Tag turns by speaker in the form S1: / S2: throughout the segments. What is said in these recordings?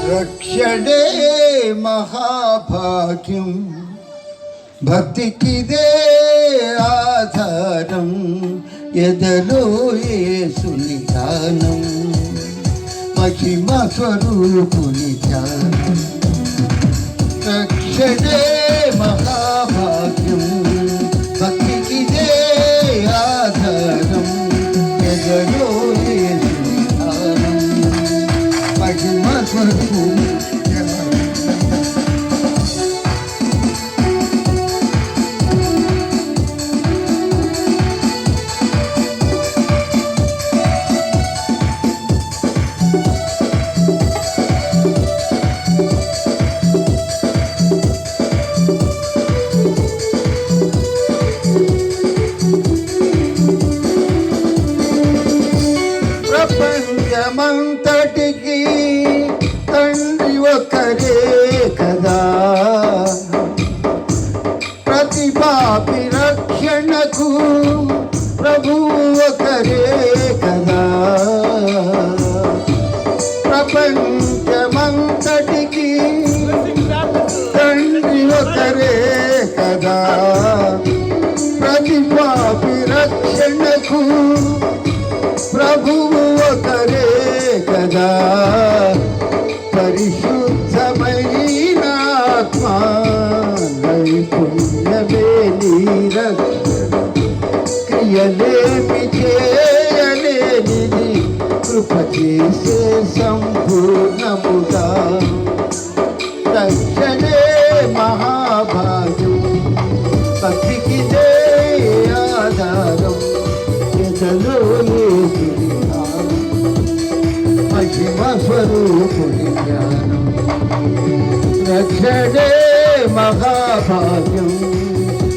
S1: రక్షణే మహాభాగ్యం, భక్తికిదే ఆధారం, ఎదలో యేసుని ధ్యానం, మహిమ స్వరూపుని ధ్యానం. రక్షణే మహాభాగ్యం, భక్తికిదే ఆధారం, ఎదలో యేసుని ధ్యానం, మహిమ స్వరూపుని ప్రపంచమంతటికి తండ్రి ఒకరే కదా, ప్రతి పాపి రక్షణకు ప్రభువు ఒకరే కదా. ప్రపంచమంతటికి తండ్రి ఒకరే కదా, ప్రతి పాపి రక్షణకు ప్రభువు ఒకరే కదా. పరిశుద్ధమైన ఆత్మ నైపుణ్యమే నీ రక్షణ, క్రియలేమి చేయలేనిది కృప చేసే సంపూర్ణముగా. రక్షణే మహాభాగ్యం, భక్తికిదే ఆధారం, ఎదలో యేసుని ధ్యానం, మహిమ స్వరూపుని ధ్యానం. రక్షణే మహాభాగ్యం,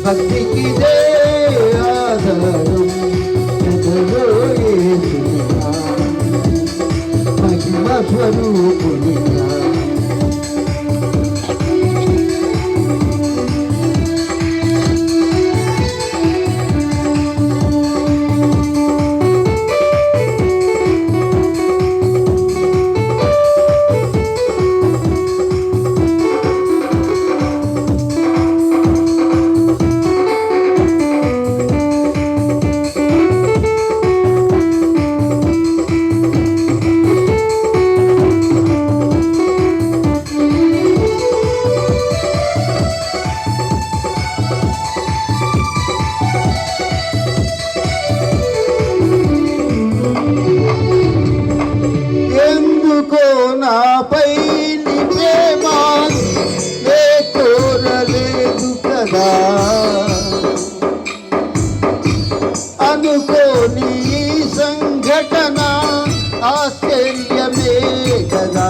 S1: భక్తికిదే ఆధారం, ఎదలో యేసుని ధ్యానం, మహిమ స్వరూపుని ధ్యానం. నాపై నీ ప్రేమ ఏ కోరలేదు కదా, అనుకోని ఈ సంఘటన ఆశ్చర్యమే కదా.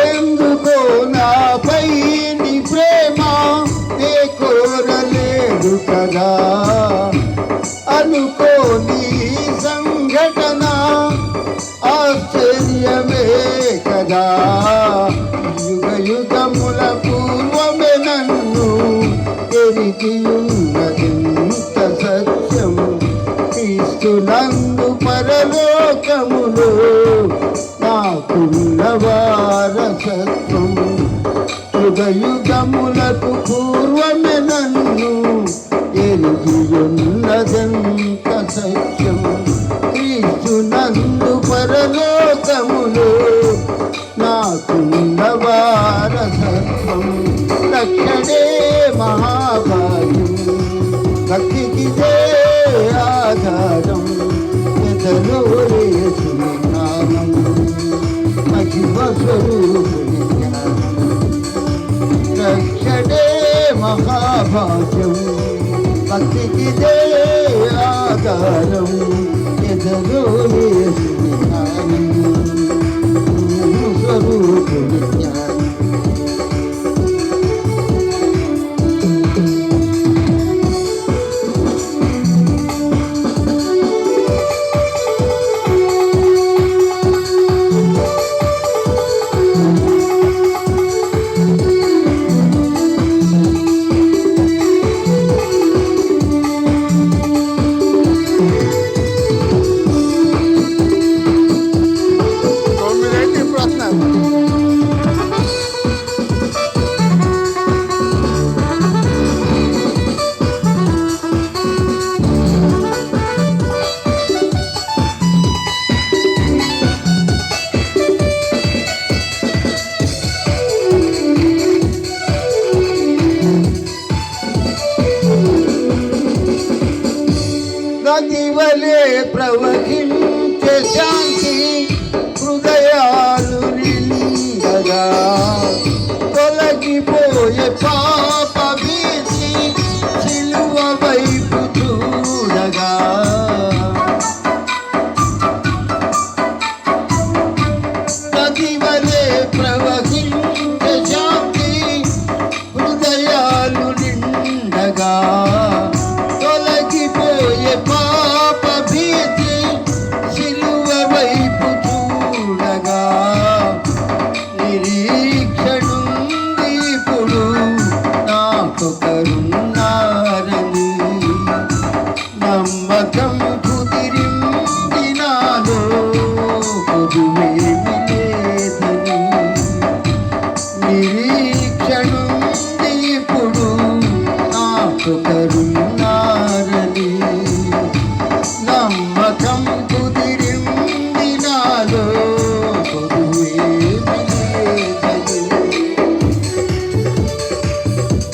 S1: ఎందుకో నాపై నీ ప్రేమ ఏ కోరలేదు కదా, అనుకోని సంఘటన ఆశ్చర్యమే కదా. యుగ యుగముల పూర్వమే నన్ను ఎరిగియున్నదెంత సత్యం, క్రీస్తునందు పరలోకములో నాకున్న వారసత్వం. యుగ యుగములకు పూర్వమే నన్ను ఎరిగియున్నదెంత సత్యం, క్రీస్తునందు పరలోకములో నాకున్న వారసత్వం. రక్షణే మహాభాగ్యం, భక్తికిదే ఆధారం, ఎదలో యేసుని నామం, మహిమ స్వరూపుని ధ్యానం. రక్షణే మహాభాగ్యం, భక్తికిదే ఆధారం, ఎదలో యేసుని నామం, స్వరూపుని జ్ఞానం. ప్రవహించే శాంతి హృదయాలు నిండగా తొలగిపోయే పాప భీతి సిలువ వైపు చూడగా నది వలె ప్రవహించే శాంతి హృదయాలు నిండగా తొలగిపోయే పాప భీతి సిలువ వైపు చూడగా నిరీక్షణుంది ఇప్పుడు నాకొకరున్నారని నమ్మకం కుదిరింది నాలో కొదువేమి లేదని నిరీక్షణుంది ఇప్పుడు నాకొకరున్నారని నమ్మకం కుదిరింది నాలో కొదువేమి లేదని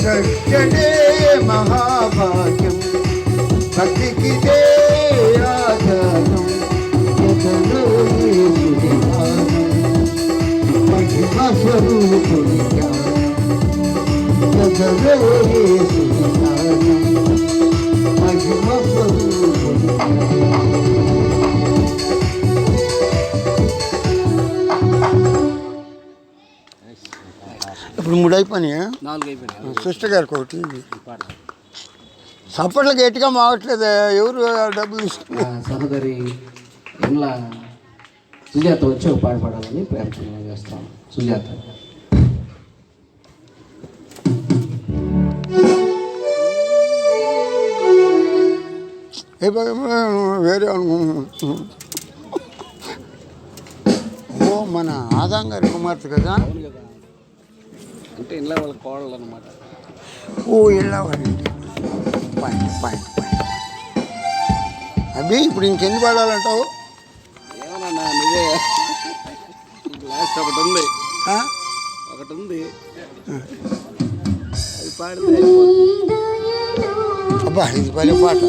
S1: రక్షణే మహాభాగ్యం భక్తికిదే ఆధారం ఎదలో యేసుని ధ్యానం మహిమ స్వరూపుని జ్ఞానం ఎదలో యేసుని ధ్యానం మహిమ స్వరూపుని ఇప్పుడు 3 అయిపోయినాయా?
S2: 4 అయిపోయినాయి.
S1: సిస్టర్ గారికి ఒకటి సపోర్ట్లు గట్టిగా మావట్లేదు. ఎవరు డబ్బులు ఇస్తున్నారు?
S2: సహోదరి ఎన్ల సుజాత వచ్చి ఒక పాట పాడాలని ప్రయత్నం చేస్తాం. సుజాత
S1: వేరే ఓ మన ఆదాం గారి కుమార్తె కదా.
S2: అంటే ఇంట్లో వాళ్ళ కోడలు అనమాట.
S1: ఓ వెళ్ళావాడండి. పాయింట్ అవి ఇప్పుడు ఇంకెన్ని పాడాలంటావు?
S2: ఏమన్నా నువ్వే లాస్ట్ ఒకటి ఉంది
S1: ఆ?
S2: అది పాడితే అయిపోతుంది.
S1: అబ్బా ఇది పల్లె పాట.